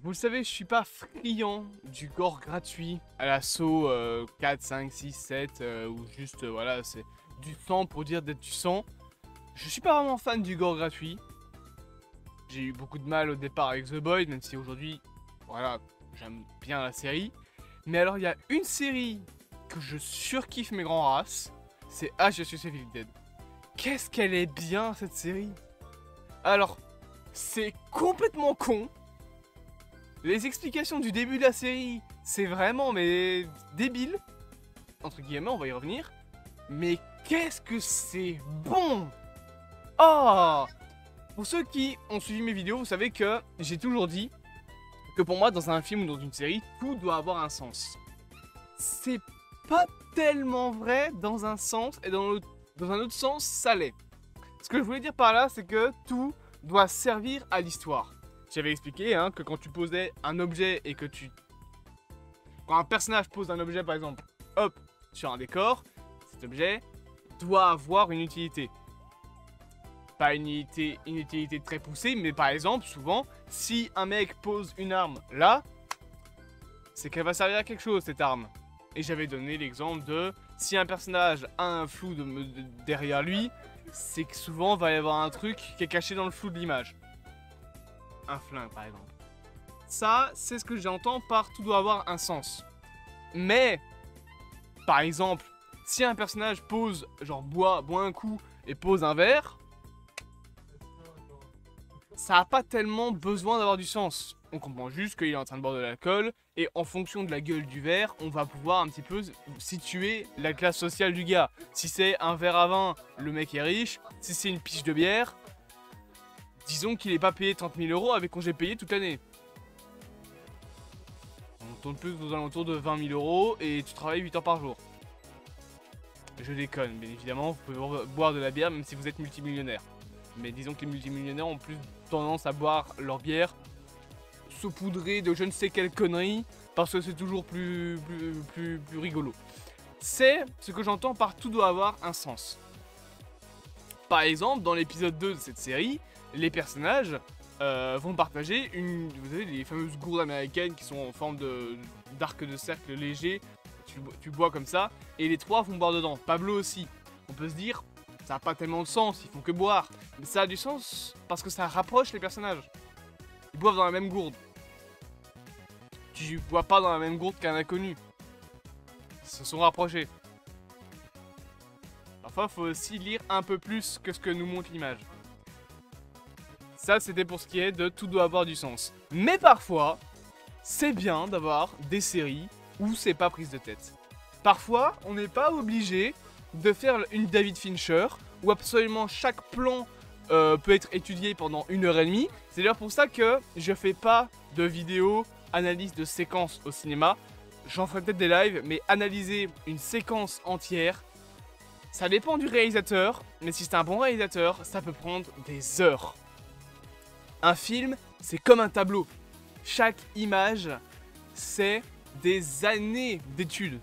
Vous le savez, je suis pas friand du gore gratuit à l'assaut 4, 5, 6, 7, ou juste, voilà, c'est du sang pour dire d'être du sang. Je suis pas vraiment fan du gore gratuit. J'ai eu beaucoup de mal au départ avec The Boys, même si aujourd'hui, voilà, j'aime bien la série. Mais alors, il y a une série que je surkiffe mes grands races, c'est H vs Evil Dead. Qu'est-ce qu'elle est bien, cette série! Alors, c'est complètement con. Les explications du début de la série, c'est vraiment, mais débile. Entre guillemets, on va y revenir. Mais qu'est-ce que c'est bon! Oh! Pour ceux qui ont suivi mes vidéos, vous savez que j'ai toujours dit que pour moi, dans un film ou dans une série, tout doit avoir un sens. C'est pas tellement vrai dans un sens, et dans un autre sens, ça l'est. Ce que je voulais dire par là, c'est que tout doit servir à l'histoire. J'avais expliqué que quand tu posais un objet et que quand un personnage pose un objet, par exemple, hop, sur un décor, cet objet doit avoir une utilité. Pas une utilité très poussée, mais par exemple, souvent, si un mec pose une arme là, c'est qu'elle va servir à quelque chose, cette arme. Et j'avais donné l'exemple de si un personnage a un flou derrière lui, c'est que souvent, il va y avoir un truc qui est caché dans le flou de l'image. Un flingue, par exemple. Ça, c'est ce que j'entends par tout doit avoir un sens. Mais, par exemple, si un personnage pose, genre boit un coup et pose un verre, ça n'a pas tellement besoin d'avoir du sens. On comprend juste qu'il est en train de boire de l'alcool, et en fonction de la gueule du verre, on va pouvoir un petit peu situer la classe sociale du gars. Si c'est un verre à vin, le mec est riche. Si c'est une piche de bière, disons qu'il n'est pas payé 30 000 € avec congé payé toute l'année. On tourne plus aux alentours de 20 000 € et tu travailles 8 heures par jour. Je déconne, bien évidemment, vous pouvez boire de la bière même si vous êtes multimillionnaire. Mais disons que les multimillionnaires ont plus tendance à boire leur bière saupoudrée de je ne sais quelle connerie, parce que c'est toujours plus rigolo. C'est ce que j'entends par tout doit avoir un sens. Par exemple, dans l'épisode 2 de cette série, les personnages vont partager vous savez, les fameuses gourdes américaines qui sont en forme d'arc de cercle léger. Tu bois comme ça, et les trois vont boire dedans. Pablo aussi. On peut se dire, ça n'a pas tellement de sens, ils font que boire. Mais ça a du sens parce que ça rapproche les personnages. Ils boivent dans la même gourde. Tu bois pas dans la même gourde qu'un inconnu. Ils se sont rapprochés. Parfois, il faut aussi lire un peu plus que ce que nous montre l'image. Ça, c'était pour ce qui est de tout doit avoir du sens. Mais parfois, c'est bien d'avoir des séries où c'est pas prise de tête. Parfois, on n'est pas obligé de faire une David Fincher où absolument chaque plan peut être étudié pendant 1h30. C'est d'ailleurs pour ça que je fais pas de vidéos analyse de séquences au cinéma. J'en ferai peut-être des lives, mais analyser une séquence entière, ça dépend du réalisateur, mais si c'est un bon réalisateur, ça peut prendre des heures. Un film, c'est comme un tableau. Chaque image, c'est des années d'études.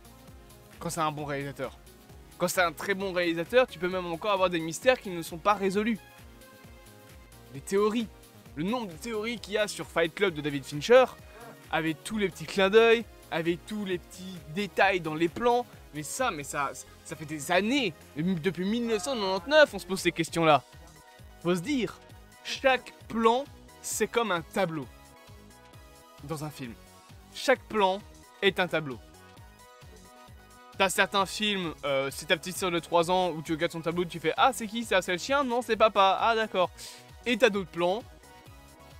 Quand c'est un bon réalisateur. Quand c'est un très bon réalisateur, tu peux même encore avoir des mystères qui ne sont pas résolus. Des théories. Le nombre de théories qu'il y a sur Fight Club de David Fincher, avec tous les petits clins d'œil, avec tous les petits détails dans les plans, mais ça fait des années. Depuis 1999, on se pose ces questions-là. Faut se dire, chaque plan, c'est comme un tableau. Dans un film. Chaque plan est un tableau. T'as certains films, c'est ta petite sœur de 3 ans où tu regardes son tableau, tu fais ah c'est qui ça, c'est le chien? Non c'est papa, ah d'accord. Et t'as d'autres plans,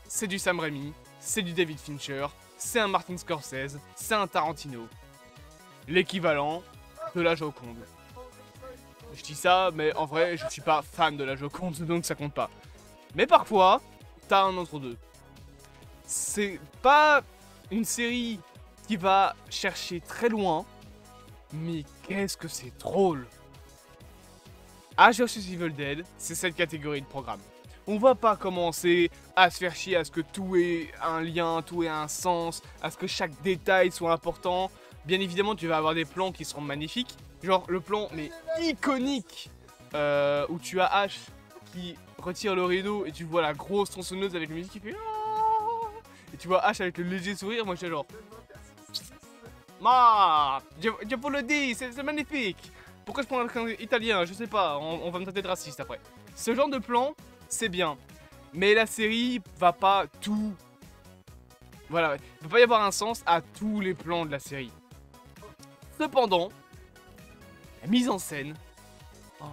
c'est du Sam Raimi, c'est du David Fincher, c'est un Martin Scorsese, c'est un Tarantino. L'équivalent de la Joconde. Je dis ça, mais en vrai je suis pas fan de la Joconde donc ça compte pas. Mais parfois, t'as un entre-deux. C'est pas une série qui va chercher très loin, mais qu'est-ce que c'est drôle! Ash vs Evil Dead, c'est cette catégorie de programme. On va pas commencer à se faire chier à ce que tout ait un lien, tout ait un sens, à ce que chaque détail soit important. Bien évidemment, tu vas avoir des plans qui seront magnifiques. Genre le plan, mais iconique, où tu as Ash qui retire le rideau et tu vois la grosse tronçonneuse avec la musique qui fait... Et tu vois Ash avec le léger sourire, moi j'étais genre... Ma, je vous le dis, c'est magnifique. Pourquoi je prends un italien? Je sais pas, on va me traiter de raciste après. Ce genre de plan, c'est bien. Mais la série va pas tout... Voilà, il peut pas y avoir un sens à tous les plans de la série. Cependant, la mise en scène... Oh.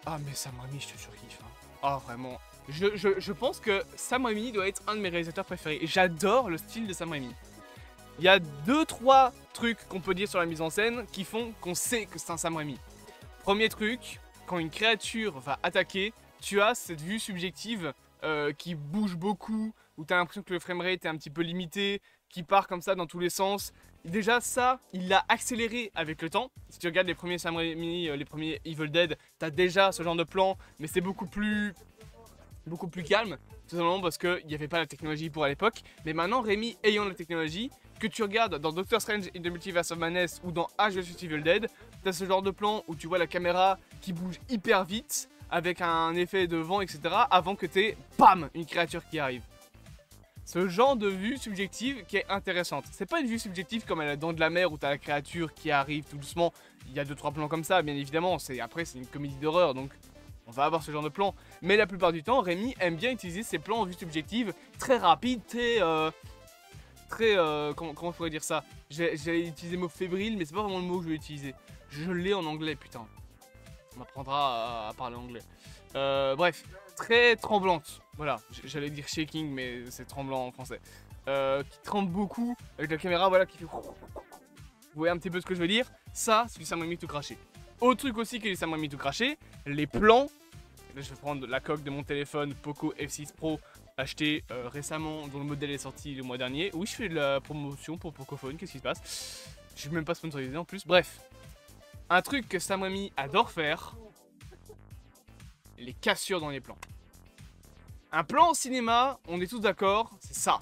Ah mais Sam Raimi, je te surkiffe. Hein. Ah vraiment. Je pense que Sam Raimi doit être un de mes réalisateurs préférés. Et j'adore le style de Sam Raimi. Il y a 2-3 trucs qu'on peut dire sur la mise en scène qui font qu'on sait que c'est un Sam Raimi. Premier truc, quand une créature va attaquer, tu as cette vue subjective qui bouge beaucoup, où tu as l'impression que le framerate est un petit peu limité, qui part comme ça dans tous les sens. Déjà ça, il l'a accéléré avec le temps. Si tu regardes les premiers Sam Raimi, les premiers Evil Dead, tu as déjà ce genre de plan, mais c'est beaucoup plus calme. Tout simplement parce qu'il n'y avait pas la technologie pour à l'époque. Mais maintenant, Raimi ayant la technologie, que tu regardes dans Doctor Strange in the Multiverse of Madness ou dans Ash vs Evil Dead, tu as ce genre de plan où tu vois la caméra qui bouge hyper vite, avec un effet de vent, etc. avant que tu aies, bam, une créature qui arrive. Ce genre de vue subjective qui est intéressante. C'est pas une vue subjective comme à la Dent de la Mer où tu as la créature qui arrive tout doucement. Il y a 2-3 plans comme ça, bien évidemment. Après, c'est une comédie d'horreur, donc on va avoir ce genre de plan. Mais la plupart du temps, Raimi aime bien utiliser ces plans en vue subjective très rapides, comment je pourrais dire ça? J'ai utilisé le mot fébrile, mais c'est pas vraiment le mot que je vais utiliser. Je l'ai en anglais, putain. On m'apprendra à parler anglais. Bref, très tremblante. Voilà, j'allais dire shaking, mais c'est tremblant en français. Qui tremble beaucoup, avec la caméra, voilà, qui fait... Vous voyez un petit peu ce que je veux dire? Ça, c'est du Sam Raimi tout craché. Autre truc aussi qui est du Sam Raimi tout craché, les plans. Là, je vais prendre la coque de mon téléphone Poco F6 Pro, acheté récemment, dont le modèle est sorti le mois dernier. Oui, je fais de la promotion pour Pocophone, qu'est-ce qui se passe? Je suis même pas sponsorisé en plus. Bref, un truc que Sam Raimi adore faire, les cassures dans les plans. Un plan au cinéma, on est tous d'accord, c'est ça.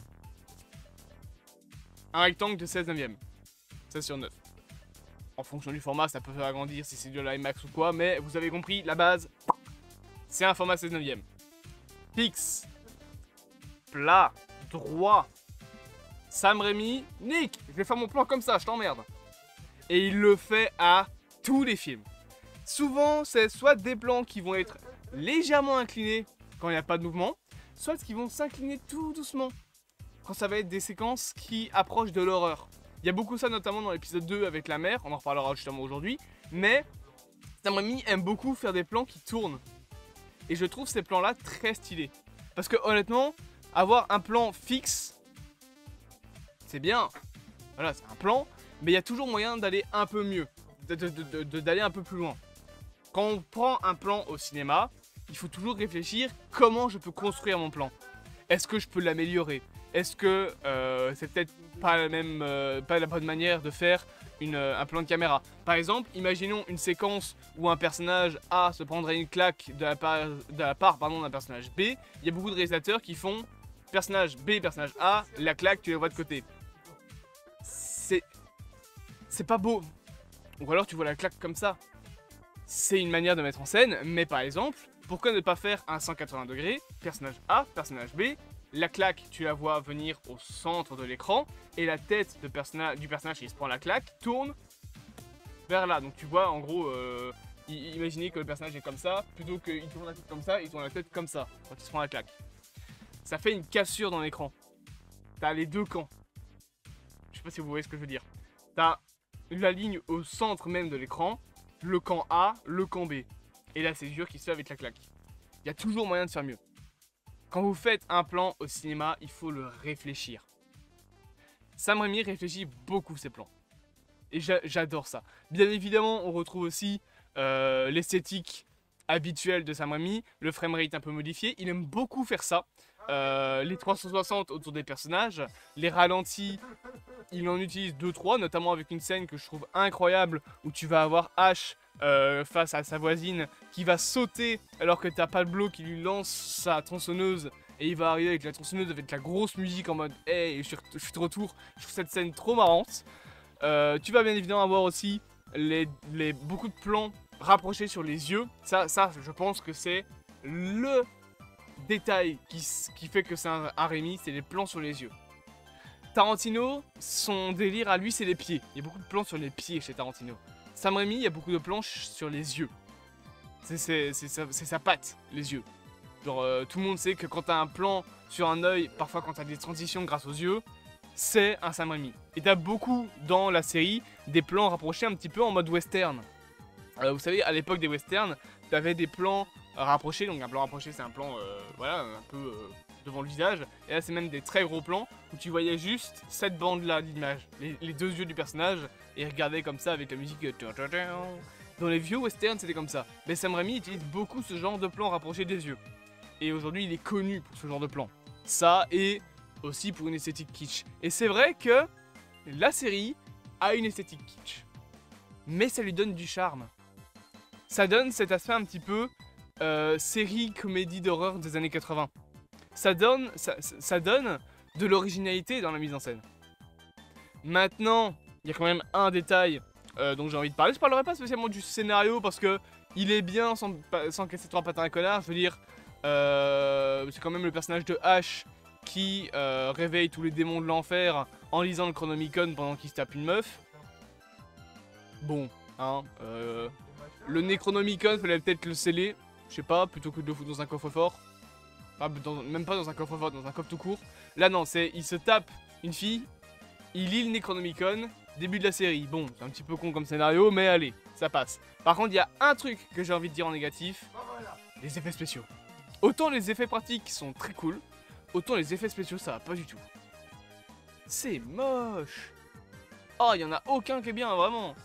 Un rectangle de 16/9. 16/9. En fonction du format, ça peut faire agrandir si c'est de l'IMAX ou quoi, mais vous avez compris, la base, c'est un format 16/9. Fixe. Plat. Droit. Sam Raimi, Nick, je vais faire mon plan comme ça, je t'emmerde. Et il le fait à tous les films. Souvent, c'est soit des plans qui vont être légèrement inclinés quand il n'y a pas de mouvement, soit qui vont s'incliner tout doucement quand ça va être des séquences qui approchent de l'horreur. Il y a beaucoup ça, notamment dans l'épisode 2 avec la mer, on en reparlera justement aujourd'hui, mais Sam Raimi aime beaucoup faire des plans qui tournent. Et je trouve ces plans-là très stylés. Parce que honnêtement, avoir un plan fixe, c'est bien. Voilà, c'est un plan, mais il y a toujours moyen d'aller un peu mieux, d'aller un peu plus loin. Quand on prend un plan au cinéma, il faut toujours réfléchir comment je peux construire mon plan. Est-ce que je peux l'améliorer? Est-ce que c'est peut-être pas la bonne manière de faire un plan de caméra? Par exemple, imaginons une séquence où un personnage A se prendrait une claque de la part d'un personnage B. Il y a beaucoup de réalisateurs qui font personnage B, personnage A, la claque, tu la vois de côté. C'est pas beau. Ou alors tu vois la claque comme ça. C'est une manière de mettre en scène, mais par exemple, pourquoi ne pas faire un 180 degrés, personnage A, personnage B, la claque, tu la vois venir au centre de l'écran, et la tête du personnage qui se prend la claque tourne vers là. Donc tu vois, en gros, imaginez que le personnage est comme ça, plutôt qu'il tourne la tête comme ça, il tourne la tête comme ça, quand il se prend la claque. Ça fait une cassure dans l'écran. T'as les deux camps. Je sais pas si vous voyez ce que je veux dire. T'as la ligne au centre même de l'écran, le camp A, le camp B. Et la césure qui se fait avec la claque. Il y a toujours moyen de faire mieux. Quand vous faites un plan au cinéma, il faut le réfléchir. Sam Raimi réfléchit beaucoup ses plans. Et j'adore ça. Bien évidemment, on retrouve aussi l'esthétique habituelle de Sam Raimi, le framerate un peu modifié. Il aime beaucoup faire ça. Les 360 autour des personnages, les ralentis, il en utilise 2-3, notamment avec une scène que je trouve incroyable où tu vas avoir Ash face à sa voisine qui va sauter alors que t'as Pablo qui lui lance sa tronçonneuse et il va arriver avec la tronçonneuse avec la grosse musique en mode hey, je suis de retour. Je trouve cette scène trop marrante. Tu vas bien évidemment avoir aussi beaucoup de plans rapprochés sur les yeux. Ça je pense que c'est le détail qui fait que c'est un Rémi, c'est les plans sur les yeux. Tarantino, son délire à lui, c'est les pieds. Il y a beaucoup de plans sur les pieds chez Tarantino. Sam Raimi, il y a beaucoup de plans sur les yeux. C'est sa patte, les yeux. Genre, tout le monde sait que quand t'as un plan sur un œil, parfois quand t'as des transitions grâce aux yeux, c'est un Sam Raimi. Et t'as beaucoup dans la série des plans rapprochés un petit peu en mode western. Vous savez, à l'époque des westerns, t'avais des plans rapprochés. Donc un plan rapproché, c'est un plan, voilà, un peu devant le visage. Et là, c'est même des très gros plans où tu voyais juste cette bande-là d'image, les deux yeux du personnage, et regarder comme ça avec la musique. Dans les vieux westerns, c'était comme ça. Mais Sam Raimi utilise beaucoup ce genre de plan rapproché des yeux. Et aujourd'hui, il est connu pour ce genre de plan. Ça, et aussi pour une esthétique kitsch. Et c'est vrai que la série a une esthétique kitsch. Mais ça lui donne du charme. Ça donne cet aspect un petit peu série comédie d'horreur des années 80. Ça donne de l'originalité dans la mise en scène. Maintenant, il y a quand même un détail dont j'ai envie de parler. Je parlerai pas spécialement du scénario parce que il est bien sans casser trois pattes à un connard. Je veux dire, c'est quand même le personnage de Ash qui réveille tous les démons de l'enfer en lisant le Chronomicon pendant qu'il se tape une meuf. Bon, hein, le Necronomicon, fallait peut-être le sceller, je sais pas, plutôt que de le foutre dans un coffre-fort. Enfin, même pas dans un coffre-fort, dans un coffre tout court. Là non, il se tape une fille, il lit le Necronomicon, début de la série. Bon, c'est un petit peu con comme scénario, mais allez, ça passe. Par contre, il y a un truc que j'ai envie de dire en négatif, les effets spéciaux. Autant les effets pratiques sont très cool, autant les effets spéciaux, ça va pas du tout. C'est moche. Oh, il y en a aucun qui est bien, vraiment.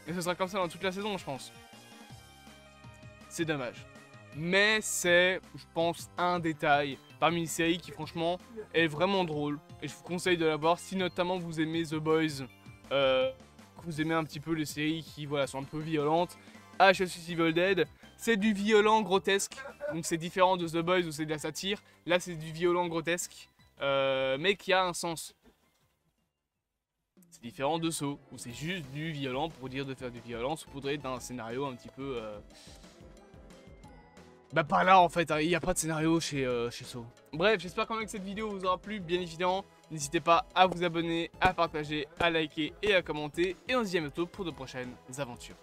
Et ce sera comme ça dans toute la saison, je pense. C'est dommage. Mais c'est, je pense, un détail parmi une série qui, franchement, est vraiment drôle. Et je vous conseille de la voir si notamment vous aimez The Boys, que vous aimez un petit peu les séries qui, voilà, sont un peu violentes. Ash vs Evil Dead, c'est du violent grotesque. Donc c'est différent de The Boys où c'est de la satire. Là, c'est du violent grotesque, mais qui a un sens. C'est différent de Saw, où c'est juste du violent pour dire de faire du violent, saupoudré d'un scénario un petit peu... Bah pas là en fait, il n'y a pas de scénario chez Saw. Bref, j'espère quand même que cette vidéo vous aura plu, bien évidemment. N'hésitez pas à vous abonner, à partager, à liker et à commenter. Et on se dit à bientôt pour de prochaines aventures.